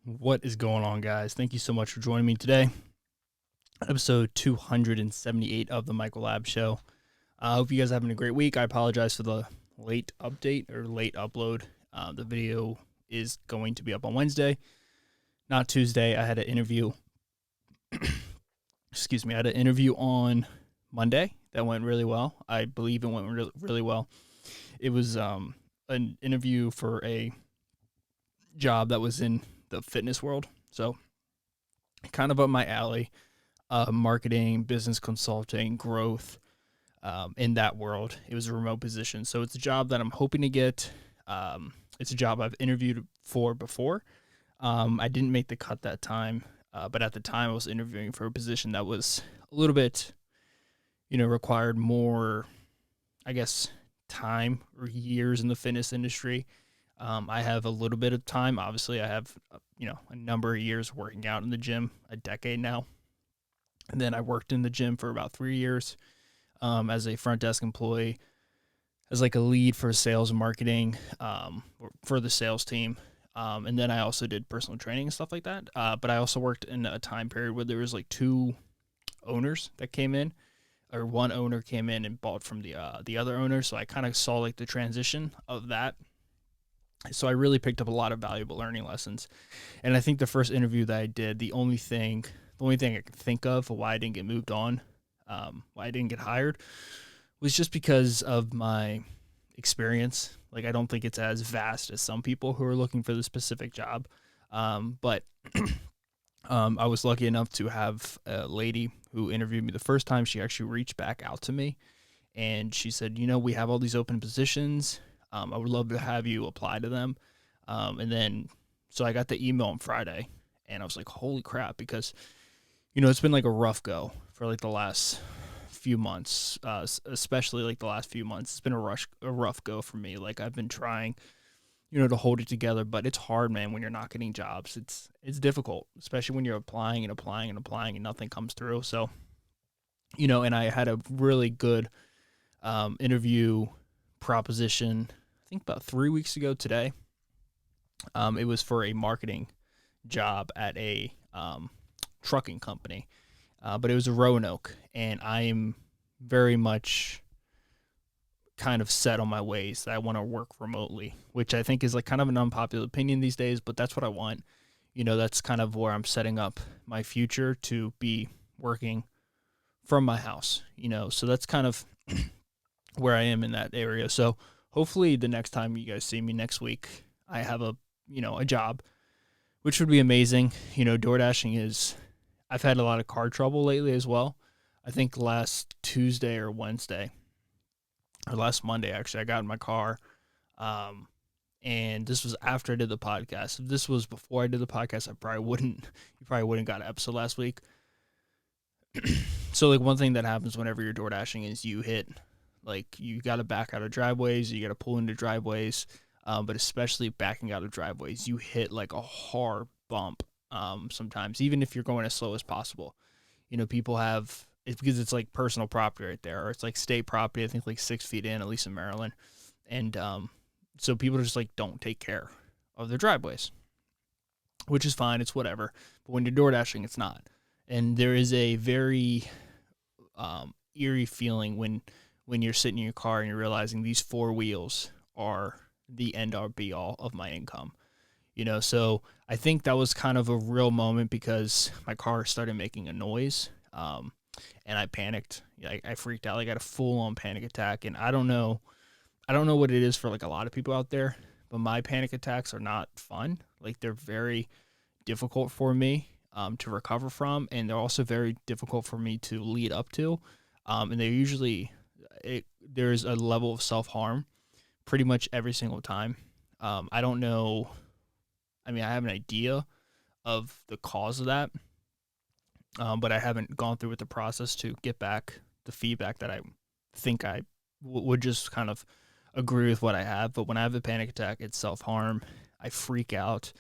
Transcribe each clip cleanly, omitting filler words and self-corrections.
What is going on, guys? Thank you so much for joining me today. Episode 278 of the Michael Lab Show. I hope you guys are having a great week. I apologize for the late update or late upload. The video is going to be up on Wednesday, not Tuesday. I had an interview. Excuse me. I had an interview on Monday that went really well. I believe it went really well. It was an interview for a job that was in the fitness world. So kind of up my alley. Marketing, business consulting, growth in that world. It was a remote position. So it's a job that I'm hoping to get. It's a job I've interviewed for before. I didn't make the cut that time, but at the time I was interviewing for a position that was a little bit, required more, I guess, time or years in the fitness industry. I have a little bit of time. Obviously, I have, a number of years working out in the gym, a decade now. And then I worked in the gym for about 3 years as a front desk employee, as like a lead for sales and marketing for the sales team. And then I also did personal training and stuff like that. But I also worked in a time period where there was like two owners that came in, or one owner came in and bought from the other owner. So I kind of saw like the transition of that. So I really picked up a lot of valuable learning lessons. And I think the first interview that I did, the only thing I could think of why I didn't get moved on, why I didn't get hired, was just because of my experience. Like, I don't think it's as vast as some people who are looking for the specific job. But I was lucky enough to have a lady who interviewed me the first time. She actually reached back out to me, and she said, we have all these open positions. I would love to have you apply to them. So I got the email on Friday, and I was like, holy crap, because it's been like a rough go for like the last few months, especially like the last few months. It's been a rough go for me. Like, I've been trying, to hold it together, but it's hard, man, when you're not getting jobs. It's difficult, especially when you're applying and applying and applying and nothing comes through. So, and I had a really good interview proposition, I think about 3 weeks ago today. It was for a marketing job at a trucking company, but it was a Roanoke, and I am very much kind of set on my ways that I want to work remotely, which I think is like kind of an unpopular opinion these days, but that's what I want. That's kind of where I'm setting up my future to be working from my house, so that's kind of where I am in that area. So hopefully the next time you guys see me next week, I have a job, which would be amazing. DoorDashing is, I've had a lot of car trouble lately as well. I think last Tuesday or Wednesday, or last Monday, actually, I got in my car. And this was after I did the podcast. If this was before I did the podcast, you probably wouldn't got an episode last week. So like one thing that happens whenever you're DoorDashing is you got to back out of driveways, you got to pull into driveways, but especially backing out of driveways, you hit like a hard bump sometimes, even if you're going as slow as possible. People have, it's because it's like personal property right there, or it's like state property, I think like 6 feet in, at least in Maryland. And so people just like don't take care of their driveways, which is fine, it's whatever. But when you're DoorDashing, it's not. And there is a very eerie feeling when you're sitting in your car and you're realizing these 4 wheels are the end all be all of my income. So I think that was kind of a real moment because my car started making a noise, and I panicked. I freaked out. I got a full-on panic attack, and I don't know what it is for like a lot of people out there, but my panic attacks are not fun. Like, they're very difficult for me to recover from, and they're also very difficult for me to lead up to. And they're usually, there's a level of self-harm pretty much every single time. I don't know. I mean, I have an idea of the cause of that, but I haven't gone through with the process to get back the feedback that I think I would just kind of agree with what I have. But when I have a panic attack, it's self-harm. I freak out.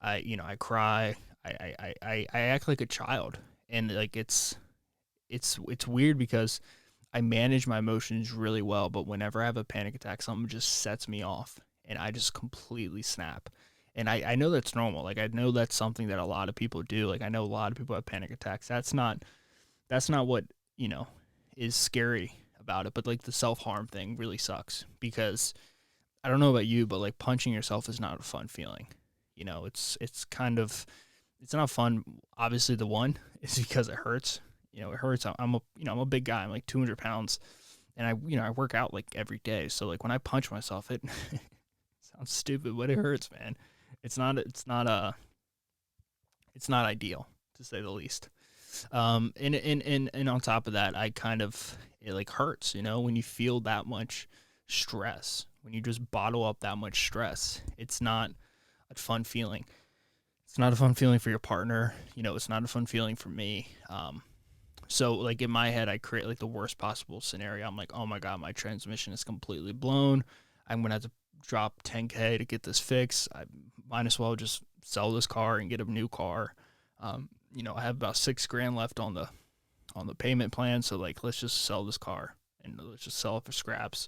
I cry. I act like a child, and like it's weird because I manage my emotions really well, but whenever I have a panic attack, something just sets me off, and I just completely snap. And I know that's normal. Like, I know that's something that a lot of people do. Like, I know a lot of people have panic attacks. That's not what, you know, is scary about it. But like the self-harm thing really sucks because I don't know about you, but like punching yourself is not a fun feeling. You know, it's kind of, it's not fun. Obviously, the one is because it hurts. You know, it hurts. I'm a big guy. I'm like 200 pounds, and I work out like every day. So like when I punch myself, it sounds stupid, but it hurts, man. It's not ideal, to say the least. And on top of that, it like hurts, you know, when you feel that much stress, when you just bottle up that much stress. It's not a fun feeling. It's not a fun feeling for your partner. You know, it's not a fun feeling for me. So like in my head, I create like the worst possible scenario. I'm like, oh my God, my transmission is completely blown. I'm going to have to drop 10K to get this fixed. I might as well just sell this car and get a new car. You know, I have about $6,000 left on the payment plan. So like, let's just sell this car and let's just sell it for scraps.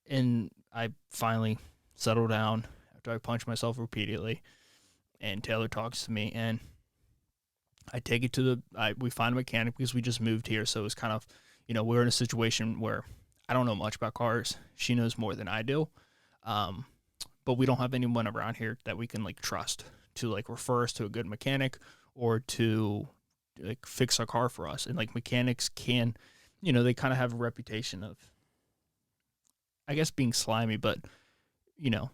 And I finally settle down after I punch myself repeatedly. And Taylor talks to me, and I take it we find a mechanic because we just moved here. So it's kind of, you know, we're in a situation where I don't know much about cars. She knows more than I do. But we don't have anyone around here that we can like trust to like refer us to a good mechanic or to like fix our car for us. And like mechanics can, you know, they kind of have a reputation of, I guess, being slimy, but, you know,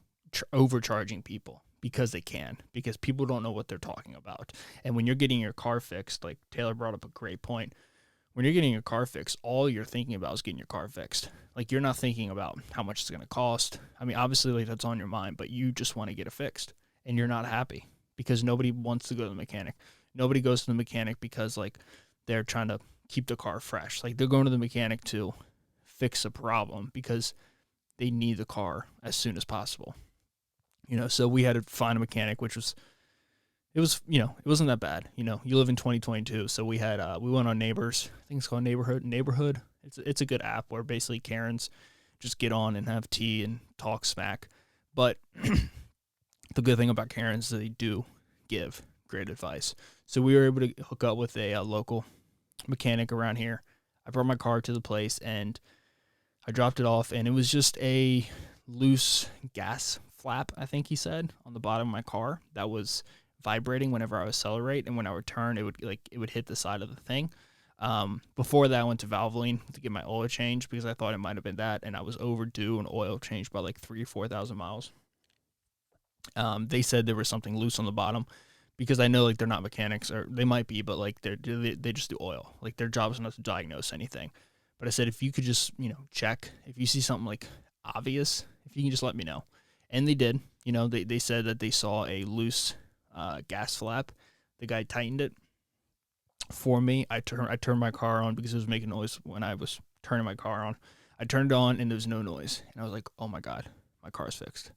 overcharging people because they can, because people don't know what they're talking about. And when you're getting your car fixed, like Taylor brought up a great point, when you're getting your car fixed, all you're thinking about is getting your car fixed. Like, you're not thinking about how much it's going to cost. I mean, obviously, like, that's on your mind, but you just want to get it fixed, and you're not happy because nobody wants to go to the mechanic. Nobody goes to the mechanic because, like, they're trying to keep the car fresh. Like, they're going to the mechanic to fix a problem because they need the car as soon as possible. You know, so we had to find a mechanic, which was, you know, it wasn't that bad. You know, you live in 2022, so we went on Neighbors. I think it's called Neighborhood. It's a good app where basically Karens just get on and have tea and talk smack. But the good thing about Karens is they do give great advice. So we were able to hook up with a local mechanic around here. I brought my car to the place and I dropped it off, and it was just a loose gas flap, I think he said, on the bottom of my car that was vibrating whenever I would accelerate, and when I would turn, it would hit the side of the thing. Before that, I went to Valvoline to get my oil change because I thought it might have been that, and I was overdue an oil change by like 3,000 or 4,000 miles. They said there was something loose on the bottom because I know like they're not mechanics, or they might be, but like they just do oil. Like, their job is not to diagnose anything. But I said, if you could just, you know, check, if you see something like obvious, if you can just let me know. And they did. You know, they said that they saw a loose gas flap. The guy tightened it for me. I turned my car on because it was making noise when I was turning my car on. I turned it on and there was no noise. And I was like, oh my God, my car's fixed.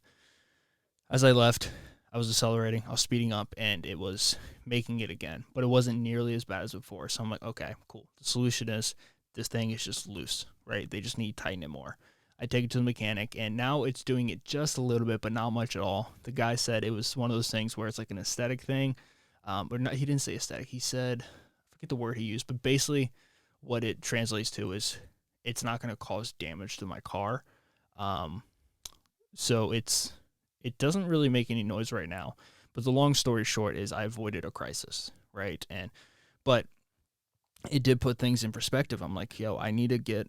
As I left, I was accelerating, I was speeding up, and it was making it again. But it wasn't nearly as bad as before. So I'm like, okay, cool. The solution is this thing is just loose, right? They just need to tighten it more. I take it to the mechanic, and now it's doing it just a little bit, but not much at all. The guy said it was one of those things where it's like an aesthetic thing. But not, he didn't say aesthetic. He said, I forget the word he used, but basically what it translates to is it's not going to cause damage to my car. So it doesn't really make any noise right now. But the long story short is I avoided a crisis, right? But it did put things in perspective. I'm like, yo, I need to get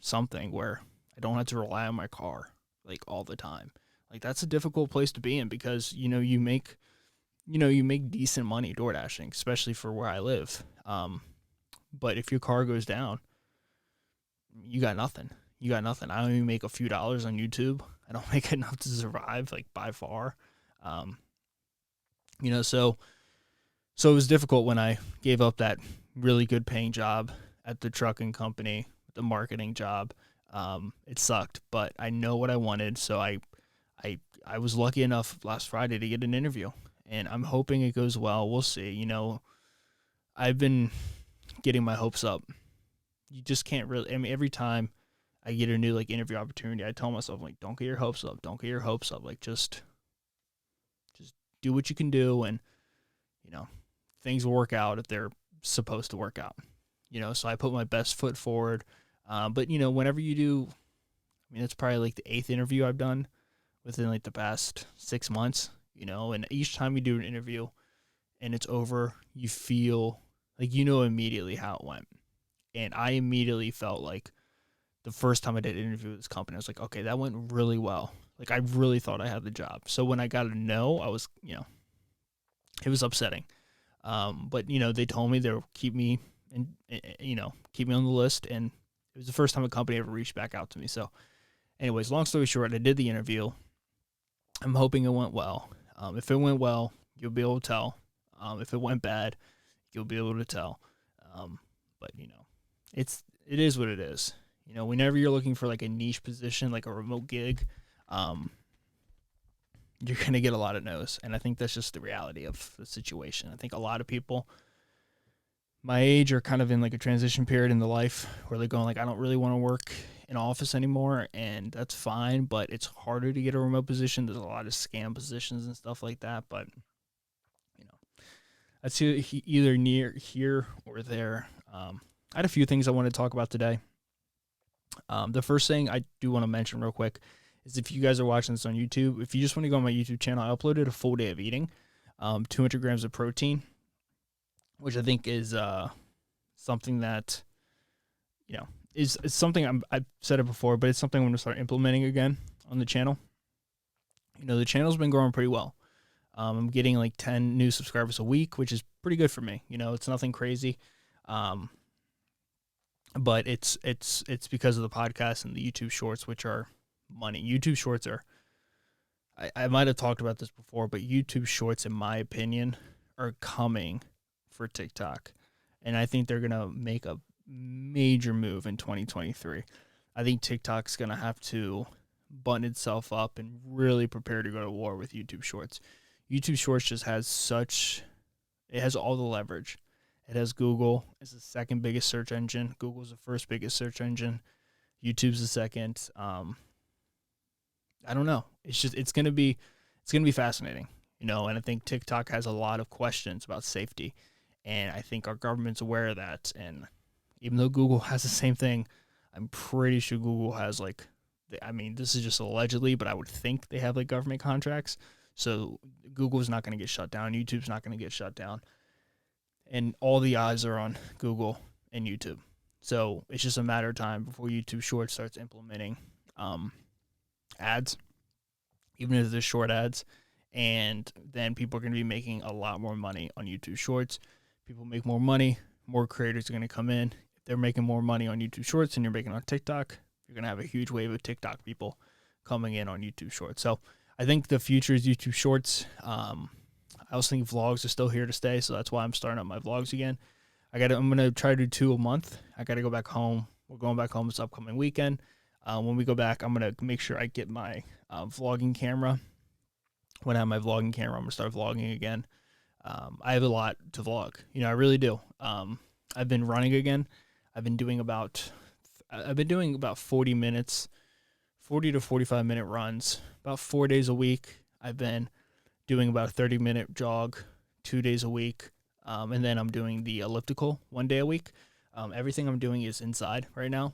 something where I don't have to rely on my car like all the time. Like, that's a difficult place to be in because, you know, you make decent money door dashing, especially for where I live. But if your car goes down, you got nothing. You got nothing. I only make a few dollars on YouTube. I don't make enough to survive, like, by far. You know, so it was difficult when I gave up that really good paying job at the trucking company, the marketing job. It sucked, but I know what I wanted. So I was lucky enough last Friday to get an interview, and I'm hoping it goes well. We'll see. You know, I've been getting my hopes up. You just can't really, I mean, every time I get a new like interview opportunity, I tell myself, like, don't get your hopes up. Don't get your hopes up. Like, just do what you can do, and, things will work out if they're supposed to work out. So I put my best foot forward. But, whenever you do, it's probably like the 8th interview I've done within like the past 6 months, and each time you do an interview and it's over, you feel like immediately how it went. And I immediately felt like the first time I did an interview with this company, I was like, okay, that went really well. Like, I really thought I had the job. So when I got a no, I was, it was upsetting. But, they told me they'll keep me and, keep me on the list. And it was the first time a company ever reached back out to me. So anyways, long story short, I did the interview. I'm hoping it went well. If it went well, you'll be able to tell. If it went bad, you'll be able to tell. But, it is what it is. Whenever you're looking for like a niche position, like a remote gig, you're going to get a lot of no's. And I think that's just the reality of the situation. I think a lot of people my age are kind of in like a transition period in the life where they're going like, I don't really want to work in office anymore. And that's fine, but it's harder to get a remote position. There's a lot of scam positions and stuff like that. But, that's either near here or there. I had a few things I want to talk about today. The first thing I do want to mention real quick is if you guys are watching this on YouTube, if you just want to go on my YouTube channel, I uploaded a full day of eating, 200 grams of protein, which I think is something that, is something I've said it before, but it's something I'm going to start implementing again on the channel. The channel's been growing pretty well. I'm getting like 10 new subscribers a week, which is pretty good for me. It's nothing crazy. But it's because of the podcast and the YouTube shorts, which are money. YouTube shorts are, I might have talked about this before, but YouTube shorts, in my opinion, are coming for TikTok. And I think they're going to make a major move in 2023. I think TikTok's going to have to button itself up and really prepare to go to war with YouTube shorts. YouTube shorts just it has all the leverage. It has Google as the second biggest search engine. Google's the first biggest search engine. YouTube's the second. I don't know. It's gonna be fascinating, and I think TikTok has a lot of questions about safety, and I think our government's aware of that. And even though Google has the same thing, I'm pretty sure Google has this is just allegedly, but I would think they have like government contracts. So Google's not going to get shut down. YouTube's not going to get shut down. And all the eyes are on Google and YouTube. So it's just a matter of time before YouTube Shorts starts implementing ads, even if they're short ads. And then people are going to be making a lot more money on YouTube Shorts. People make more money, more creators are going to come in. If they're making more money on YouTube Shorts than you're making on TikTok, you're going to have a huge wave of TikTok people coming in on YouTube Shorts. So I think the future is YouTube Shorts. I also think vlogs are still here to stay, so that's why I'm starting up my vlogs again. I'm gonna try to do 2 a month. I gotta go back home. We're going back home this upcoming weekend. When we go back, I'm gonna make sure I get my vlogging camera. When I have my vlogging camera, I'm gonna start vlogging again. I have a lot to vlog. I really do. I've been running again. I've been doing about 40 minutes, 40 to 45 minute runs, about 4 days a week. I've been doing about a 30-minute jog 2 days a week. And then I'm doing the elliptical 1 day a week. Everything I'm doing is inside right now.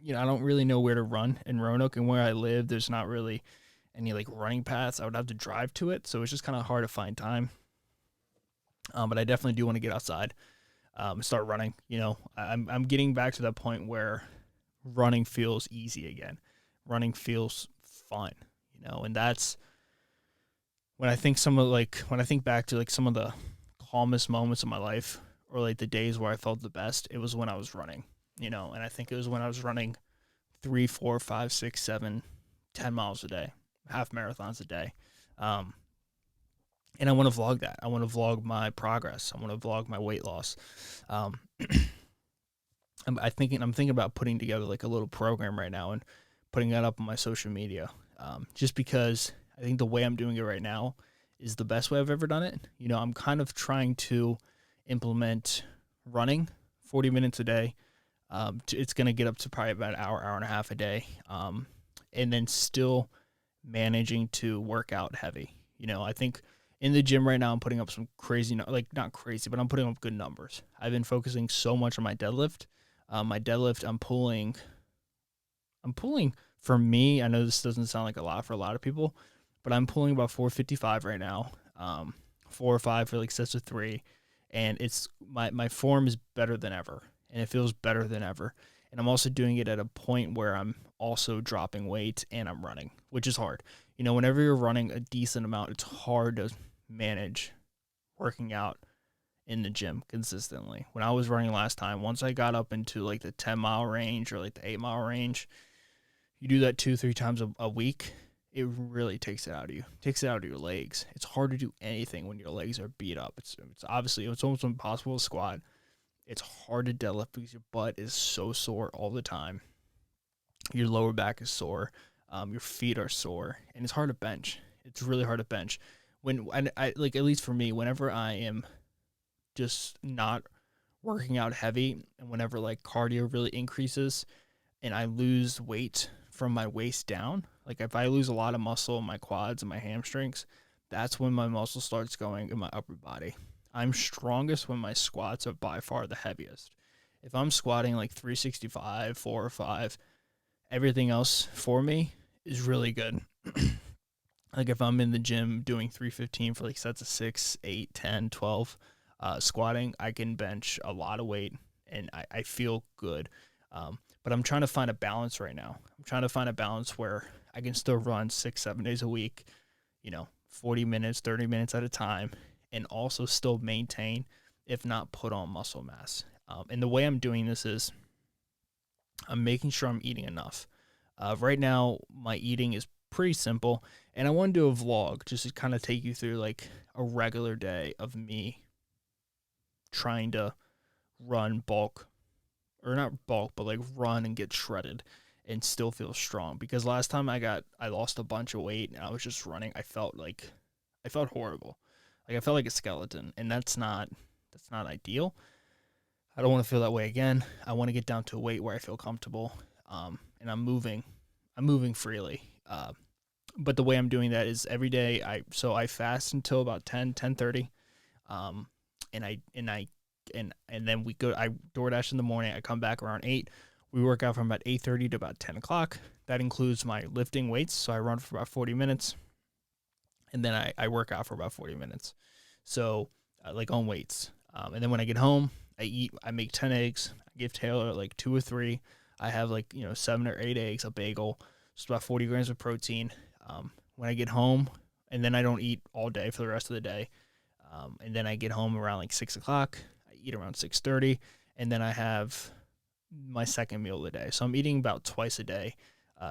I don't really know where to run in Roanoke, and where I live, there's not really any like running paths. I would have to drive to it. So it's just kind of hard to find time. But I definitely do want to get outside, start running. I'm getting back to that point where running feels easy again. Running feels fun, and that's when I think back to like some of the calmest moments of my life, or like the days where I felt the best, it was when I was running, and I think it was when I was running 3, 4, 5, 6, 7, 10 miles a day, half marathons a day. And I want to vlog that. I want to vlog my progress. I want to vlog my weight loss. I'm thinking about putting together like a little program right now and putting that up on my social media. Just because I think the way I'm doing it right now is the best way I've ever done it. I'm kind of trying to implement running 40 minutes a day. It's going to get up to probably about an hour and a half a day. And then still managing to work out heavy. I think in the gym right now, I'm putting up some crazy, like not crazy, but I'm putting up good numbers. I've been focusing so much on my deadlift. My deadlift, I'm pulling for me. I know this doesn't sound like a lot for a lot of people, but I'm pulling about 455 right now. 4 or 5 for like sets of three, and it's my form is better than ever, and it feels better than ever. And I'm also doing it at a point where I'm also dropping weight and I'm running, which is hard. Whenever you're running a decent amount, it's hard to manage working out in the gym consistently. When I was running last time, once I got up into like the 10-mile range or like the 8-mile range, you do that 2-3 times a week, it really takes it out of you. Takes it out of your legs. It's hard to do anything when your legs are beat up. It's obviously it's almost impossible to squat. It's hard to deadlift because your butt is so sore all the time. Your lower back is sore. Your feet are sore, and it's hard to bench. It's really hard to bench. When I like, at least for me, whenever I am just not working out heavy, and whenever like cardio really increases, and I lose weight from my waist down, like if I lose a lot of muscle in my quads and my hamstrings, that's when my muscle starts going in my upper body. I'm strongest when my squats are by far the heaviest. If I'm squatting like 365, 4 or 5, everything else for me is really good. Like if I'm in the gym doing 315 for like sets of 6, 8, 10, 12, squatting, I can bench a lot of weight and I feel good. But I'm trying to find a balance right now. I'm trying to find a balance where I can still run 6, 7 days a week, 40 minutes, 30 minutes at a time, and also still maintain, if not put on muscle mass. And the way I'm doing this is I'm making sure I'm eating enough. Right now, my eating is pretty simple, and I want to do a vlog just to kind of take you through like a regular day of me trying to run bulk, or not bulk, but like run and get shredded and still feel strong. Because last time I lost a bunch of weight and I was just running, I felt horrible. Like I felt like a skeleton, and that's not ideal. I don't want to feel that way again. I want to get down to a weight where I feel comfortable, and I'm moving freely. But the way I'm doing that is every day I fast until about 10:30, and then I DoorDash in the morning. I come back around 8. We work out from about 8:30 to about 10 o'clock. That includes my lifting weights, so I run for about 40 minutes, and then I work out for about 40 minutes. So like on weights, and then when I get home, I eat. I make 10 eggs. I give Taylor like 2 or 3. I have like 7 or 8 eggs, a bagel, just about 40 grams of protein. When I get home, and then I don't eat all day for the rest of the day. And then I get home around like 6 o'clock. I eat around 6:30, and then I have my second meal of the day. So I'm eating about twice a day.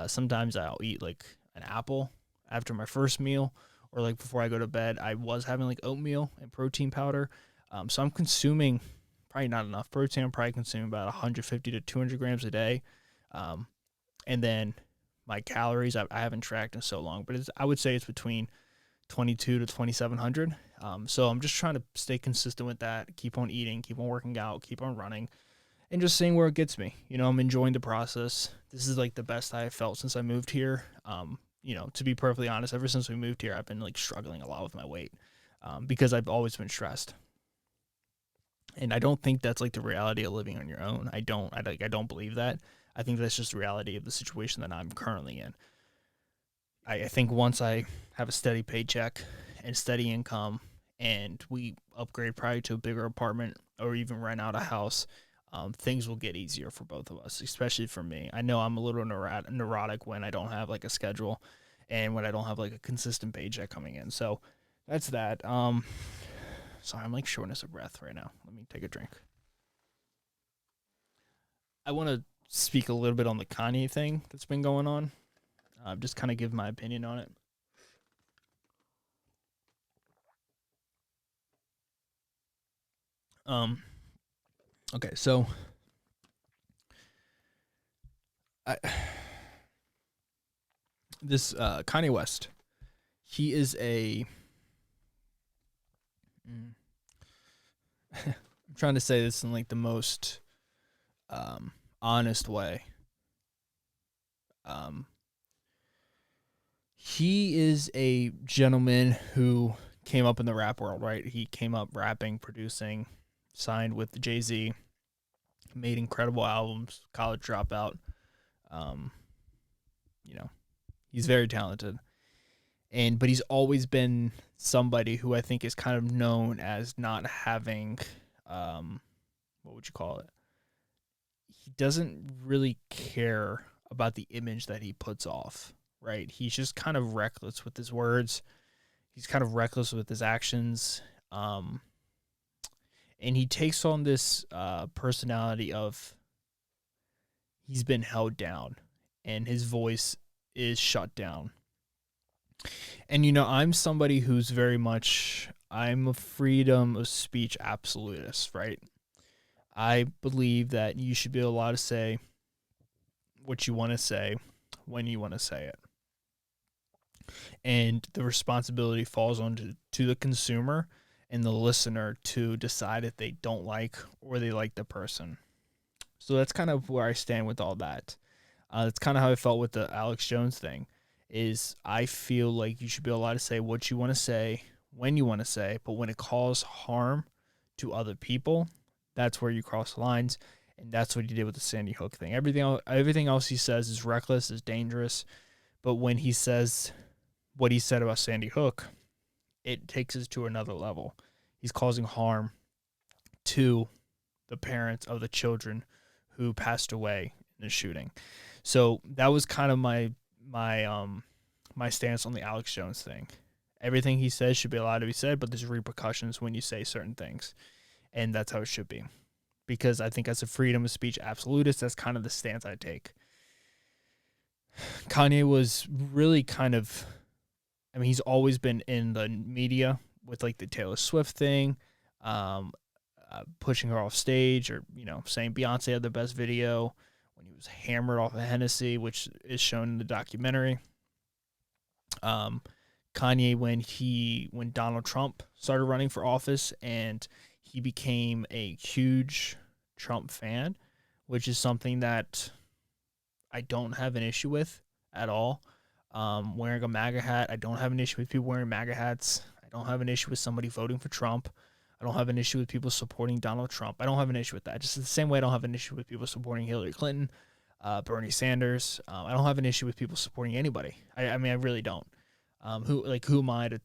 Sometimes I'll eat like an apple after my first meal, or like before I go to bed. I was having like oatmeal and protein powder. So I'm consuming probably not enough protein. I'm probably consuming about 150 to 200 grams a day. And then my calories, I haven't tracked in so long, but I would say it's between 22 to 2,700. So I'm just trying to stay consistent with that, keep on eating, keep on working out, keep on running, and just seeing where it gets me. I'm enjoying the process. This is like the best I have felt since I moved here. To be perfectly honest, ever since we moved here, I've been like struggling a lot with my weight, because I've always been stressed. And I don't think that's like the reality of living on your own. I don't believe that. I think that's just the reality of the situation that I'm currently in. I think once I have a steady paycheck and steady income, and we upgrade probably to a bigger apartment or even rent out a house, things will get easier for both of us, especially for me. I know I'm a little neurotic when I don't have like a schedule and when I don't have like a consistent paycheck coming in. So that's that. Sorry, I'm like shortness of breath right now. Let me take a drink. I want to speak a little bit on the Kanye thing that's been going on. Just kind of give my opinion on it. Um, okay, so I, this Kanye West, he is a. I'm trying to say this in like the most honest way. Um, He is a gentleman who came up in the rap world, right? He came up rapping, producing, signed with Jay-Z, made incredible albums, college dropout. Um, you know, he's very talented. But he's always been somebody who I think is kind of known as not having what would you call it? He doesn't really care about the image that he puts off, right? He's just kind of reckless with his words. He's kind of reckless with his actions. Um, and he takes on this personality of he's been held down and his voice is shut down. And I'm somebody who's very much I'm a freedom of speech absolutist, right? I believe that you should be allowed to say what you want to say when you want to say it. And the responsibility falls on to the consumer and the listener to decide if they don't like or they like the person. So that's kind of where I stand with all that. That's kind of how I felt with the Alex Jones thing. Is I feel like you should be allowed to say what you want to say when you want to say, but when it causes harm to other people, that's where you cross the lines, and that's what he did with the Sandy Hook thing. Everything else he says is reckless, is dangerous, but when he says what he said about Sandy Hook, it takes us to another level. He's causing harm to the parents of the children who passed away in the shooting. So that was kind of my stance on the Alex Jones thing. Everything he says should be allowed to be said, but there's repercussions when you say certain things, and that's how it should be. Because I think as a freedom of speech absolutist, that's kind of the stance I take. Kanye was really kind of, he's always been in the media with like the Taylor Swift thing, pushing her off stage, or saying Beyonce had the best video when he was hammered off of Hennessy, which is shown in the documentary. Kanye, when Donald Trump started running for office and he became a huge Trump fan, which is something that I don't have an issue with at all. Wearing a MAGA hat, I don't have an issue with people wearing MAGA hats. I don't have an issue with somebody voting for Trump. I don't have an issue with people supporting Donald Trump. I don't have an issue with that. Just the same way I don't have an issue with people supporting Hillary Clinton, Bernie Sanders. I don't have an issue with people supporting anybody. I really don't. Who am I to,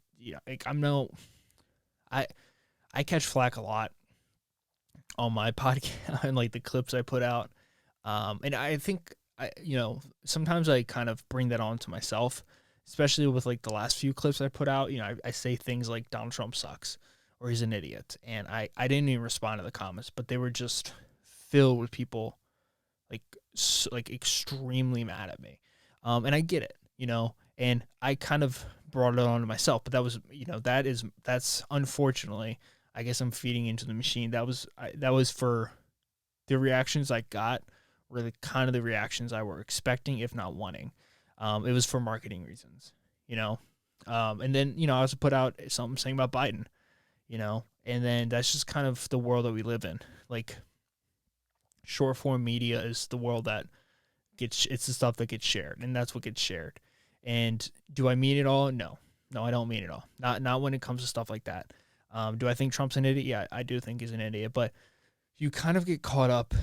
I catch flack a lot on my podcast and like the clips I put out. And I think sometimes I kind of bring that on to myself, especially with like the last few clips I put out. I say things like Donald Trump sucks or he's an idiot. And I didn't even respond to the comments, but they were just filled with people like extremely mad at me. And I get it, and I kind of brought it on to myself, but that was, that's unfortunately, I guess I'm feeding into the machine. That was for the reactions I got were the kind of the reactions I were expecting, if not wanting. It was for marketing reasons, and then, I also put out something saying about Biden, and then that's just kind of the world that we live in. Like, short form media is the world that it's the stuff that gets shared, and that's what gets shared. And do I mean it all? No, I don't mean it all. Not when it comes to stuff like that. Do I think Trump's an idiot? Yeah, I do think he's an idiot, but you kind of get caught up.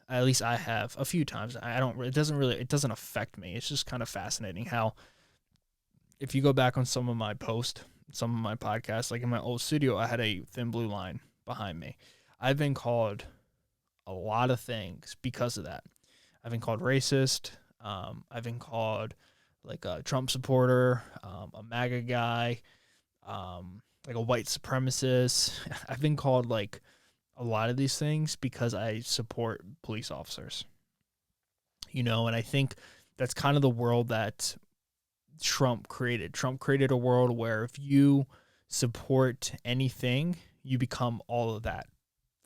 At least I have a few times. It doesn't affect me. It's just kind of fascinating how, if you go back on some of my posts, some of my podcasts, like in my old studio, I had a thin blue line behind me. I've been called a lot of things because of that. I've been called racist. I've been called like a Trump supporter, a MAGA guy, like a white supremacist. I've been called like a lot of these things because I support police officers. And I think that's kind of the world that Trump created. Trump created a world where if you support anything, you become all of that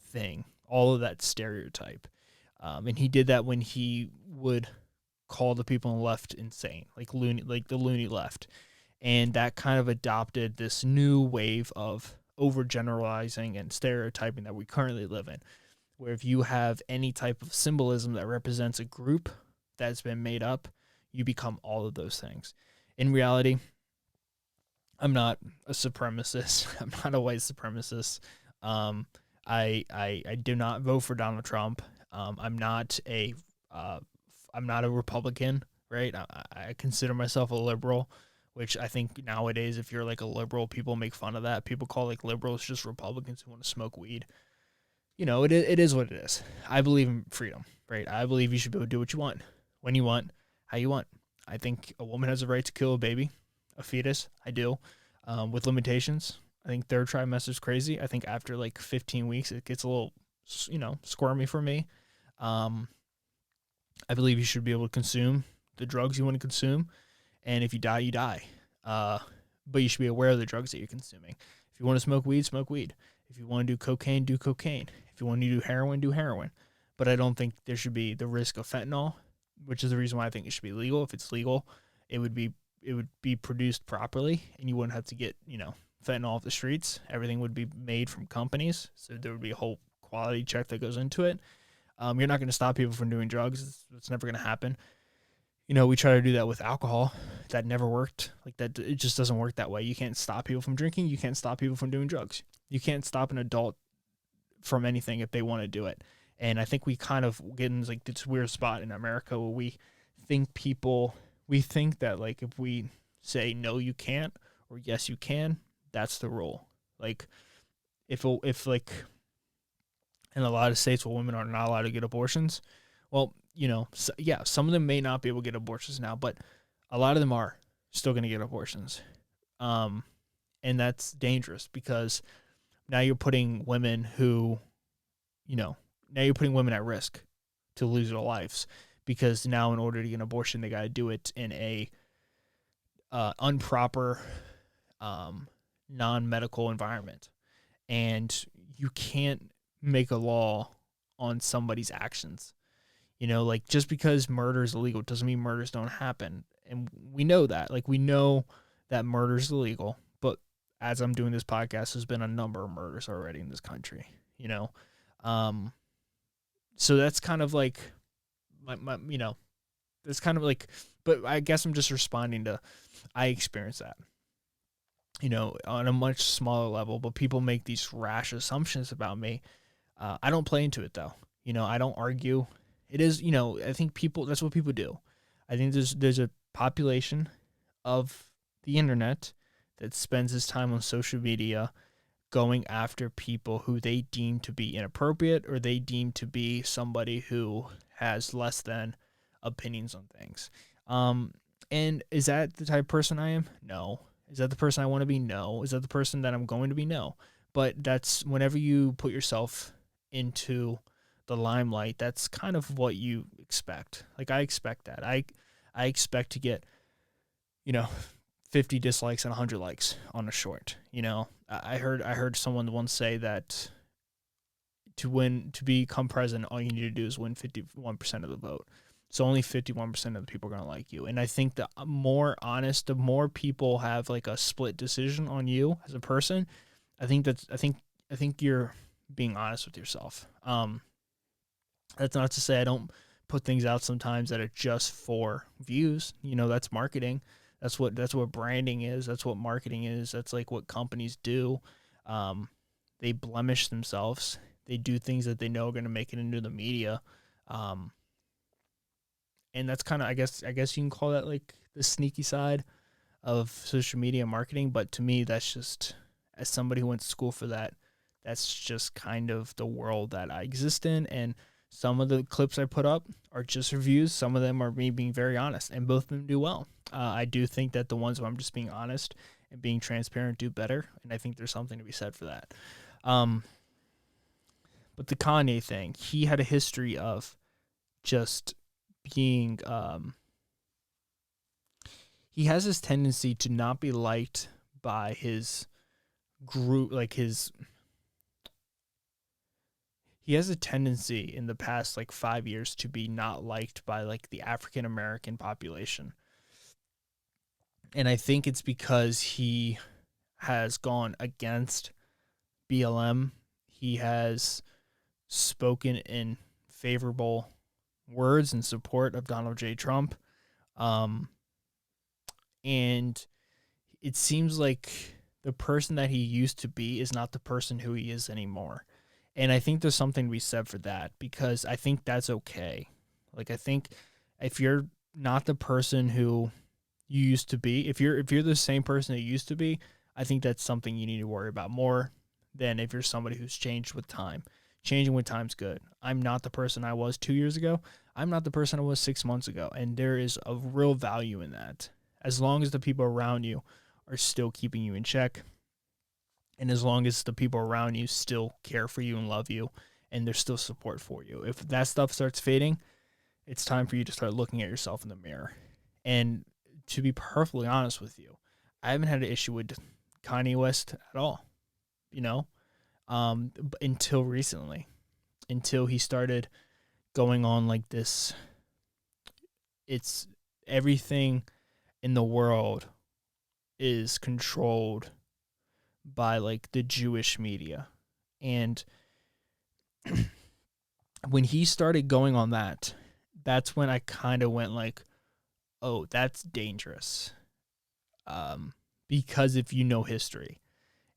thing, all of that stereotype. And he did that when he would call the people on the left insane, like the loony left. And that kind of adopted this new wave of overgeneralizing and stereotyping that we currently live in, where if you have any type of symbolism that represents a group that's been made up, you become all of those things. in reality, I'm not a supremacist. I'm not a white supremacist. Um, I do not vote for Donald Trump. I'm not a uh, I'm not a Republican, right? I consider myself a liberal, which I think nowadays, if you're like a liberal, people make fun of that. People call like liberals just Republicans who want to smoke weed. It is what it is. I believe in freedom, right? I believe you should be able to do what you want, when you want, how you want. I think a woman has a right to kill a baby, a fetus. I do, with limitations. I think third trimester is crazy. I think after like 15 weeks, it gets a little, squirmy for me. Um, I believe you should be able to consume the drugs you want to consume, and if you die, you die. Uh, but you should be aware of the drugs that you're consuming. If you want to smoke weed, smoke weed. If you want to do cocaine, do cocaine. If you want to do heroin, do heroin. But I don't think there should be the risk of fentanyl, which is the reason why I think it should be legal. If it's legal, it would be produced properly, and you wouldn't have to get fentanyl off the streets. Everything would be made from companies, so there would be a whole quality check that goes into it. You're not going to stop people from doing drugs. It's never going to happen. We try to do that with alcohol. That never worked. Like that, it just doesn't work that way. You can't stop people from drinking. You can't stop people from doing drugs. You can't stop an adult from anything if they want to do it. And I think we kind of get in like this weird spot in America where we think that like if we say no you can't or yes you can, that's the rule. Like if like in a lot of states where women are not allowed to get abortions, well, yeah, some of them may not be able to get abortions now, but a lot of them are still going to get abortions. And that's dangerous because now you're putting women at risk to lose their lives because now in order to get an abortion, they got to do it in a improper, non-medical environment. And you can't make a law on somebody's actions. Like just because murder is illegal doesn't mean murders don't happen. And we know that. Like we know that murder is illegal. But as I'm doing this podcast, there's been a number of murders already in this country. So that's kind of like that's kind of like, but I guess I'm just responding to, I experienced that, on a much smaller level, but people make these rash assumptions about me. I don't play into it though. I don't argue. It is, I think that's what people do. I think there's a population of the internet that spends its time on social media going after people who they deem to be inappropriate or they deem to be somebody who has less than opinions on things. And is that the type of person I am? No. Is that the person I want to be? No. Is that the person that I'm going to be? No. But that's whenever you put yourself into the limelight, that's kind of what you expect. Like I expect that. I expect to get, 50 dislikes and 100 likes on a short. I heard someone once say that to become president, all you need to do is win 51% of the vote. So only 51% of the people are going to like you. And I think the more honest, the more people have like a split decision on you as a person, I think you're being honest with yourself. That's not to say I don't put things out sometimes that are just for views. That's marketing. That's what branding is. That's what marketing is. That's like what companies do. They blemish themselves. They do things that they know are going to make it into the media. And that's kind of, I guess you can call that like the sneaky side of social media marketing. But to me, that's just, as somebody who went to school for that, that's just kind of the world that I exist in. And some of the clips I put up are just reviews. Some of them are me being very honest, and both of them do well. I do think that the ones where I'm just being honest and being transparent do better, and I think there's something to be said for that. But the Kanye thing, he had a history of just being, he has this tendency to not be liked by his group, like he has a tendency in the past like 5 years to be not liked by like the African American population. And I think it's because he has gone against BLM. He has spoken in favorable words in support of Donald J. Trump. And it seems like the person that he used to be is not the person who he is anymore. And I think there's something to be said for that, because I think that's okay. Like, I think if you're not the person who you used to be, if you're the same person that you used to be, I think that's something you need to worry about more than if you're somebody who's changed with time. Changing with time's good. I'm not the person I was 2 years ago. I'm not the person I was 6 months ago, and there is a real value in that. As long as the people around you are still keeping you in check, and as long as the people around you still care for you and love you, and there's still support for you. If that stuff starts fading, it's time for you to start looking at yourself in the mirror. And to be perfectly honest with you, I haven't had an issue with Kanye West at all, you know, until recently, until he started going on like this. It's everything in the world is controlled by like the Jewish media. And when he started going on that, that's when I kind of went like, oh, that's dangerous. Because if you know history,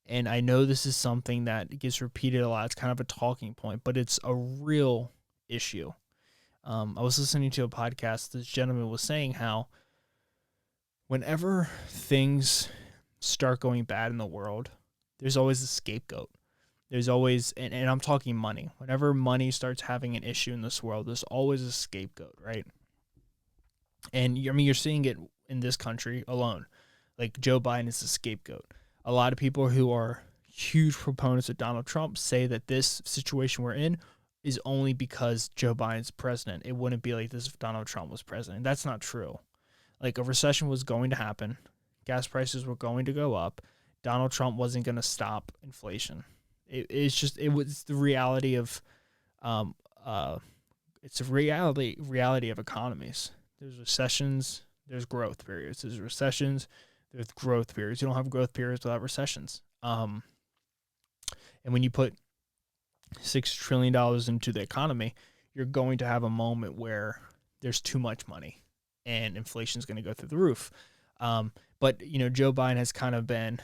and I know this is something that gets repeated a lot, it's kind of a talking point, but it's a real issue. I was listening to a podcast. This gentleman was saying how whenever things start going bad in the world, there's always a scapegoat. There's always, and I'm talking money. Whenever money starts having an issue in this world, there's always a scapegoat, right? And I mean, you're seeing it in this country alone. Like Joe Biden is a scapegoat. A lot of people who are huge proponents of Donald Trump say that this situation we're in is only because Joe Biden's president. It wouldn't be like this if Donald Trump was president. That's not true. Like, a recession was going to happen. Gas prices were going to go up. Donald Trump wasn't going to stop inflation. It was the reality of, it's a reality of economies. There's recessions, there's growth periods. There's recessions, there's growth periods. You don't have growth periods without recessions. And when you put $6 trillion into the economy, you're going to have a moment where there's too much money and inflation is going to go through the roof. But, Joe Biden has kind of been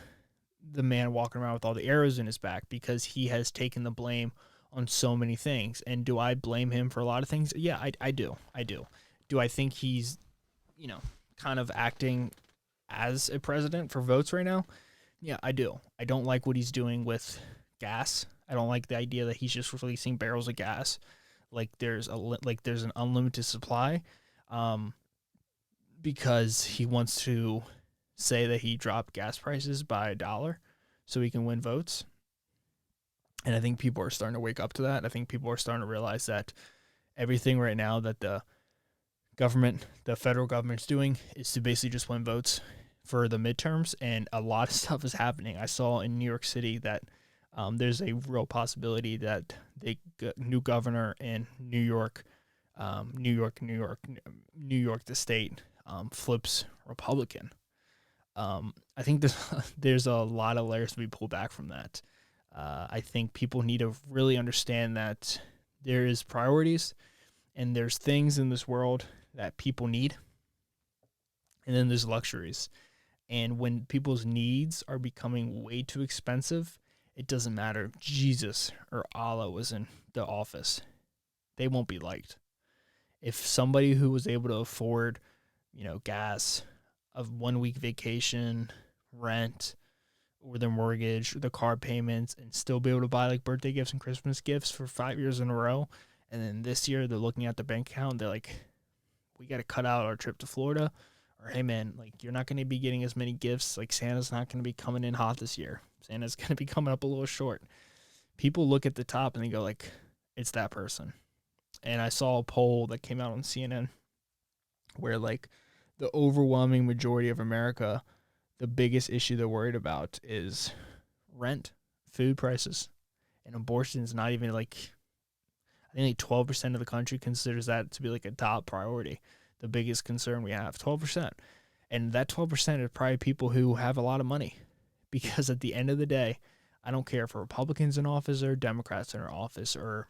the man walking around with all the arrows in his back because he has taken the blame on so many things. And do I blame him for a lot of things? Yeah, I do. Do I think he's, kind of acting as a president for votes right now? Yeah, I do. I don't like what he's doing with gas. I don't like the idea that he's just releasing barrels of gas like there's an unlimited supply, because he wants to say that he dropped gas prices by $1 so he can win votes. And I think people are starting to wake up to that. I think people are starting to realize that everything right now that the federal government's doing is to basically just win votes for the midterms, and a lot of stuff is happening. I saw in New York City that there's a real possibility that the new governor in New York, the state, flips Republican. I think there's a lot of layers to be pulled back from that. I think people need to really understand that there is priorities and there's things in this world that people need, and then there's luxuries. And when people's needs are becoming way too expensive, it doesn't matter if Jesus or Allah was in the office. They won't be liked. If somebody who was able to afford, gas, a 1 week vacation, rent, or their mortgage, or the car payments, and still be able to buy like birthday gifts and Christmas gifts for 5 years in a row, and then this year they're looking at their bank account and they're like, we got to cut out our trip to Florida. Or, hey, man, like, you're not going to be getting as many gifts. Like, Santa's not going to be coming in hot this year. Santa's going to be coming up a little short. People look at the top and they go, like, it's that person. And I saw a poll that came out on CNN where, like, the overwhelming majority of America, the biggest issue they're worried about is rent, food prices, and abortion is not even, like, I think like 12% of the country considers that to be, like, a top priority. The biggest concern we have, 12%. And that 12% is probably people who have a lot of money. Because at the end of the day, I don't care if Republicans in office or Democrats in office or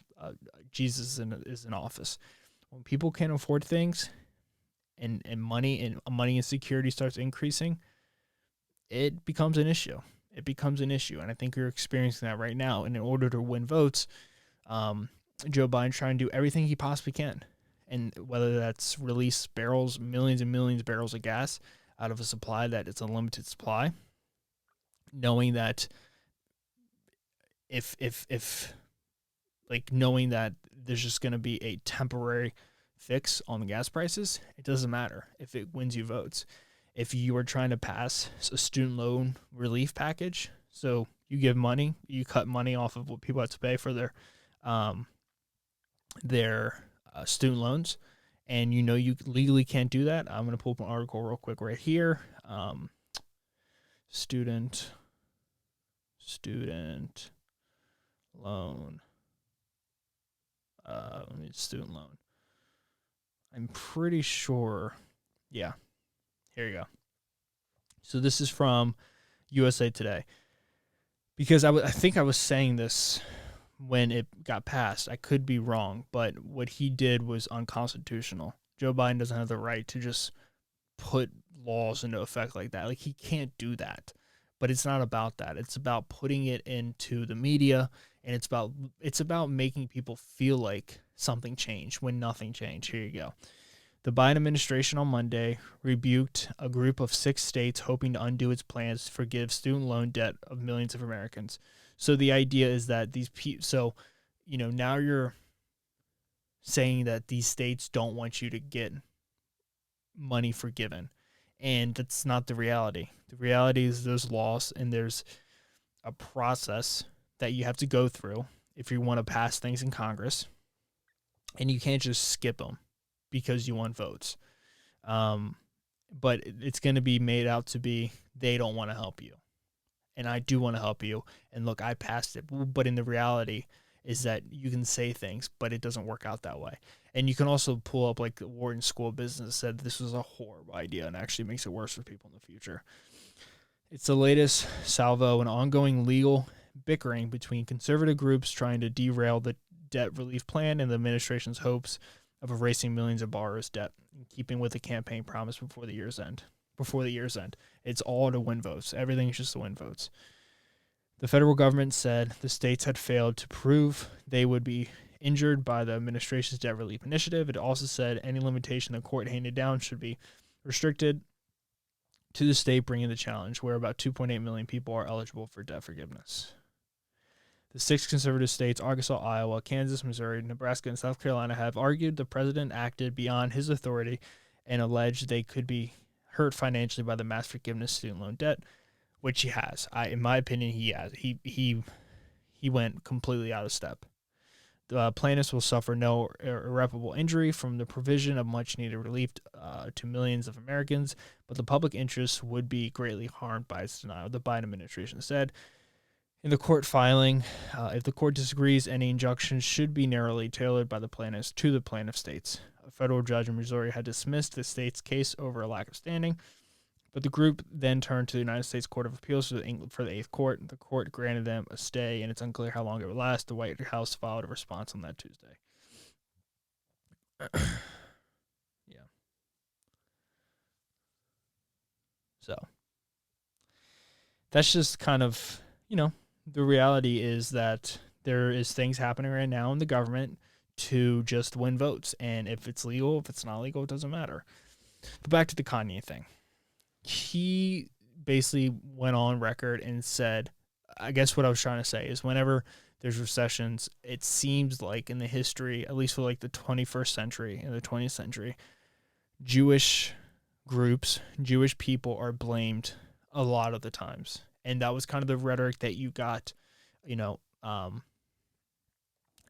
Jesus is in office. When people can't afford things, and money insecurity starts increasing, it becomes an issue. It becomes an issue, and I think you're experiencing that right now. And in order to win votes, Joe Biden trying to do everything he possibly can, and whether that's release barrels, millions and millions of barrels of gas out of a supply that it's a limited supply, knowing that if like knowing that there's just going to be a temporary fix on the gas prices, it doesn't matter if it wins you votes. If you are trying to pass a student loan relief package, so you give money, you cut money off of what people have to pay for their student loans, and you know you legally can't do that. I'm going to pull up an article real quick right here. Student loan. Student loan. I'm pretty sure. Yeah. Here you go. So this is from USA Today. Because I think I was saying this when it got passed. I could be wrong, but what he did was unconstitutional. Joe Biden doesn't have the right to just put laws into effect like that. Like, he can't do that. But it's not about that. It's about putting it into the media, and it's about making people feel like something changed when nothing changed. Here you go. The Biden administration on Monday rebuked a group of 6 states hoping to undo its plans to forgive student loan debt of millions of Americans. So the idea is that these people, now you're saying that these states don't want you to get money forgiven. And that's not the reality. The reality is there's laws and there's a process that you have to go through if you want to pass things in Congress. And you can't just skip them because you want votes. But it's going to be made out to be they don't want to help you. And I do want to help you. And look, I passed it. But in the reality is that you can say things, but it doesn't work out that way. And you can also pull up, like, the Wharton School of Business said this was a horrible idea and actually makes it worse for people in the future. It's the latest salvo in ongoing legal bickering between conservative groups trying to derail the debt relief plan and the administration's hopes of erasing millions of borrowers' debt, in keeping with the campaign promise before the year's end. It's all to win votes. Everything's just to win votes. The federal government said the states had failed to prove they would be injured by the administration's debt relief initiative. It also said any limitation the court handed down should be restricted to the state bringing the challenge, where about 2.8 million people are eligible for debt forgiveness. The 6 conservative states, Arkansas, Iowa, Kansas, Missouri, Nebraska, and South Carolina, have argued the president acted beyond his authority and alleged they could be hurt financially by the mass forgiveness student loan debt, which he has. In my opinion, he has. He went completely out of step. The plaintiffs will suffer no irreparable injury from the provision of much-needed relief to millions of Americans, but the public interest would be greatly harmed by its denial, the Biden administration said. In the court filing, if the court disagrees, any injunction should be narrowly tailored by the plaintiffs to the plaintiff states. A federal judge in Missouri had dismissed the state's case over a lack of standing, but the group then turned to the United States Court of Appeals for the 8th Court. The court granted them a stay, and it's unclear how long it would last. The White House filed a response on that Tuesday. Yeah. So that's just kind of, the reality is that there is things happening right now in the government to just win votes. And if it's legal, if it's not legal, it doesn't matter. But back to the Kanye thing. He basically went on record and said, I guess what I was trying to say is whenever there's recessions, it seems like in the history, at least for like the 21st century and the 20th century, Jewish groups, Jewish people are blamed a lot of the times. And that was kind of the rhetoric that you got,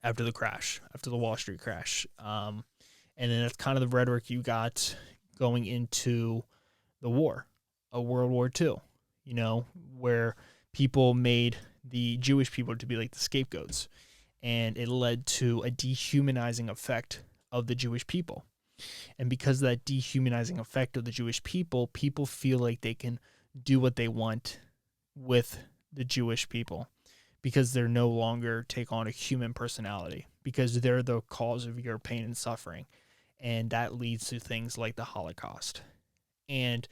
after the crash, after the Wall Street crash. And then that's kind of the rhetoric you got going into the war, World War II, where people made the Jewish people to be like the scapegoats. And it led to a dehumanizing effect of the Jewish people. And because of that dehumanizing effect of the Jewish people, people feel like they can do what they want with the Jewish people because they're no longer take on a human personality, because they're the cause of your pain and suffering. and that leads to things like the Holocaust. And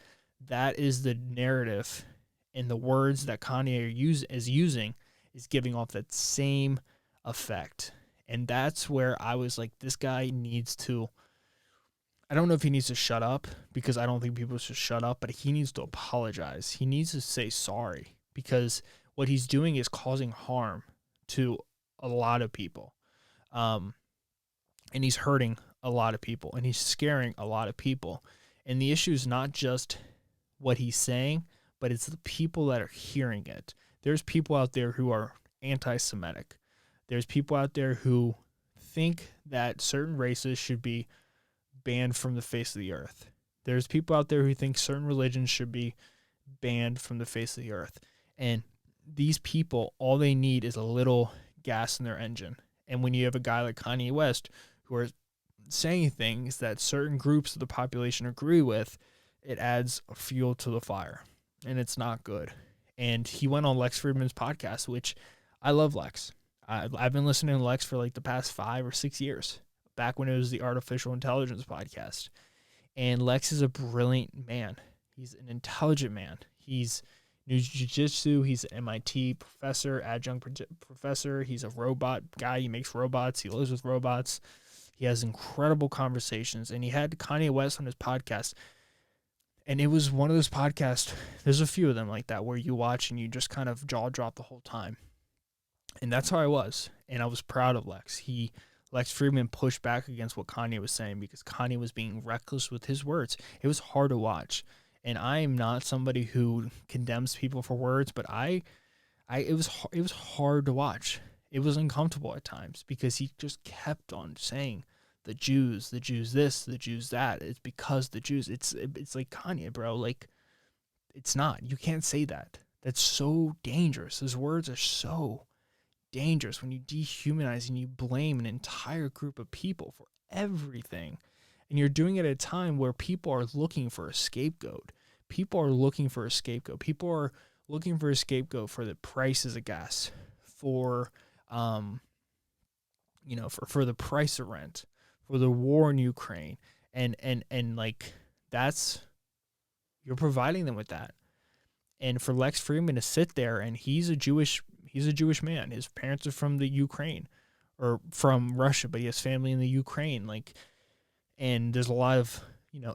that is the narrative, and the words that Kanye is using is giving off that same effect. And that's where I was like, this guy needs to, I don't know if he needs to shut up, because I don't think people should shut up, but he needs to apologize. He needs to say sorry, because what he's doing is causing harm to a lot of people. And he's hurting a lot of people, and he's scaring a lot of people. And the issue is not just what he's saying, but it's the people that are hearing it. There's people out there who are anti-Semitic. There's people out there who think that certain races should be banned from the face of the earth. There's people out there who think certain religions should be banned from the face of the earth. And these people, all they need is a little gas in their engine. And when you have a guy like Kanye West who are saying things that certain groups of the population agree with, it adds fuel to the fire, and it's not good. And he went on Lex Fridman's podcast, which I love Lex. I've been listening to Lex for like the past 5 or 6 years, back when it was the Artificial Intelligence podcast. And Lex is a brilliant man. He's an intelligent man. He's new jiu-jitsu. He's an MIT professor, adjunct professor. He's a robot guy. He makes robots. He lives with robots. He has incredible conversations. And he had Kanye West on his podcast. And it was one of those podcasts, there's a few of them like that, where you watch and you just kind of jaw drop the whole time. And that's how I was. And I was proud of Lex. Lex Fridman pushed back against what Kanye was saying, because Kanye was being reckless with his words. It was hard to watch. And I am not somebody who condemns people for words, but it was hard to watch. It was uncomfortable at times, because he just kept on saying the Jews this, the Jews that. It's because the Jews. It's like, Kanye, bro. Like, it's not. You can't say that. That's so dangerous. His words are so dangerous when you dehumanize and you blame an entire group of people for everything. And you're doing it at a time where people are looking for a scapegoat. People are looking for a scapegoat. People are looking for a scapegoat for the prices of gas, for for the price of rent, for the war in Ukraine. And like, that's, you're providing them with that. And for Lex Fridman to sit there, and he's a Jewish man. His parents are from the Ukraine, or from Russia, but he has family in the Ukraine. Like, and there's a lot of,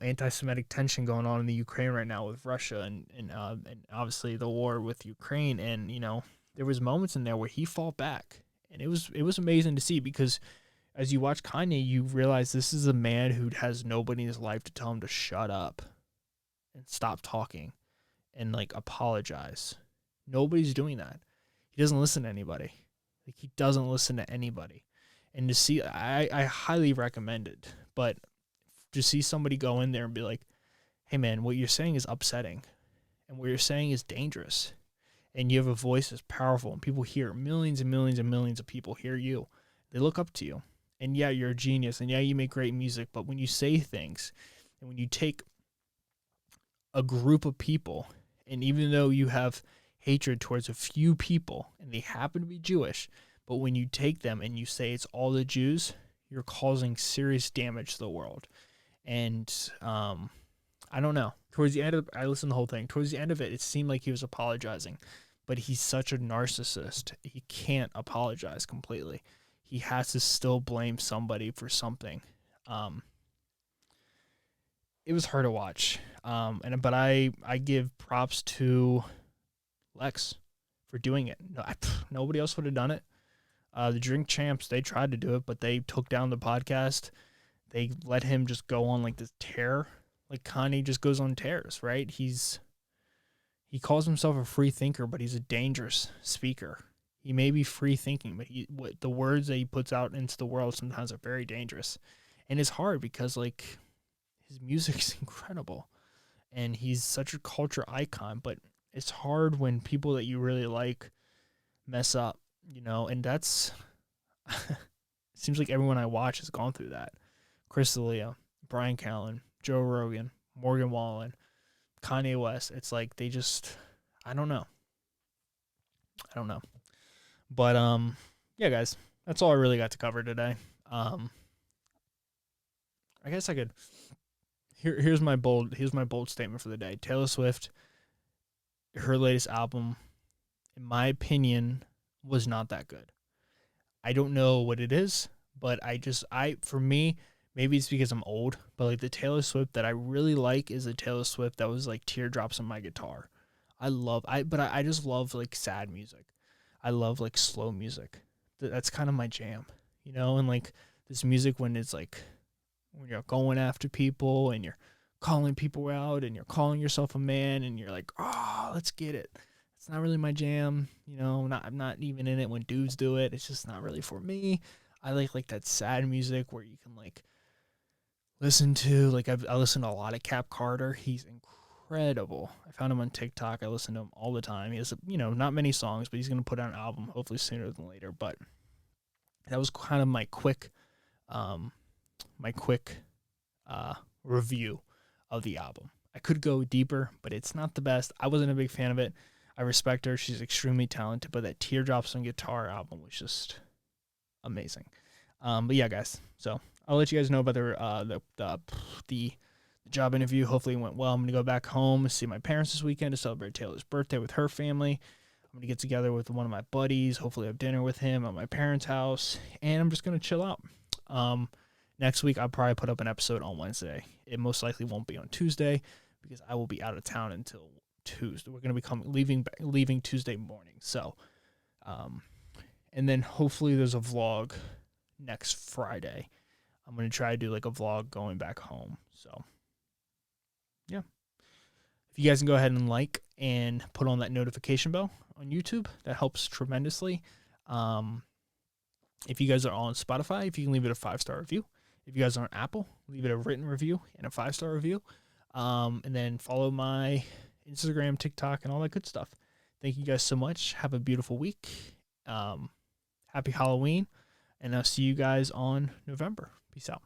anti-Semitic tension going on in the Ukraine right now with Russia, and obviously the war with Ukraine. And there was moments in there where he fought back, and it was amazing to see, because as you watch Kanye, you realize this is a man who has nobody in his life to tell him to shut up and stop talking and like apologize. Nobody's doing that. He doesn't listen to anybody. Like, he doesn't listen to anybody. And to see, I highly recommend it. But to see somebody go in there and be like, hey man, what you're saying is upsetting, and what you're saying is dangerous, and you have a voice that's powerful, and people hear, millions and millions and millions of people hear you. They look up to you. And yeah, you're a genius, and yeah, you make great music, but when you say things, and when you take a group of people, and even though you have hatred towards a few people, and they happen to be Jewish, but when you take them and you say it's all the Jews, you're causing serious damage to the world. And I don't know. Towards the end I listened to the whole thing. Towards the end of it, it seemed like he was apologizing, but he's such a narcissist. He can't apologize completely. He has to still blame somebody for something. It was hard to watch. But I give props to Lex for doing it. Nobody else would have done it. The Drink Champs, they tried to do it, but they took down the podcast. They let him just go on like this tear. Like, Kanye just goes on tears, right? He calls himself a free thinker, but he's a dangerous speaker. He may be free thinking, but the words that he puts out into the world sometimes are very dangerous. And it's hard because, like, his music is incredible, and he's such a culture icon, but it's hard when people that you really like mess up, and that's, it seems like everyone I watch has gone through that. Chris D'Elia, Brian Callen, Joe Rogan, Morgan Wallen, Kanye West. It's like they just, I don't know. But yeah, guys, that's all I really got to cover today. I guess I could. Here's my bold statement for the day. Taylor Swift, her latest album, in my opinion, was not that good. I don't know what it is, but for me, maybe it's because I'm old, but like the Taylor Swift that I really like is the Taylor Swift that was like Teardrops on My Guitar. I just love like sad music. I love like slow music. That's kind of my jam, and like this music when it's like when you're going after people and you're calling people out and you're calling yourself a man and you're like, oh, let's get it. It's not really my jam, I'm not even in it when dudes do it. It's just not really for me. I like that sad music where you can like listen to, like I listen to a lot of Cap Carter. He's incredible. I found him on TikTok. I listen to him all the time. He has, not many songs, but he's going to put out an album hopefully sooner than later. But that was kind of my quick um, review of the album. I could go deeper, but it's not the best. I wasn't a big fan of it. I respect her. She's extremely talented, but that Teardrops on Guitar album was just amazing. But yeah, guys. So I'll let you guys know about the job interview. Hopefully it went well. I'm going to go back home and see my parents this weekend to celebrate Taylor's birthday with her family. I'm going to get together with one of my buddies, hopefully have dinner with him at my parents' house, and I'm just going to chill out. Next week, I'll probably put up an episode on Wednesday. It most likely won't be on Tuesday because I will be out of town until Tuesday. We're going to be leaving Tuesday morning. So, and then hopefully there's a vlog next Friday. I'm going to try to do like a vlog going back home. So, yeah. If you guys can go ahead and like and put on that notification bell on YouTube, that helps tremendously. If you guys are on Spotify, if you can leave it a 5-star review. If you guys are on Apple, leave it a written review and a 5-star review. And then follow my Instagram, TikTok, and all that good stuff. Thank you guys so much. Have a beautiful week. Happy Halloween. And I'll see you guys on November. Peace out.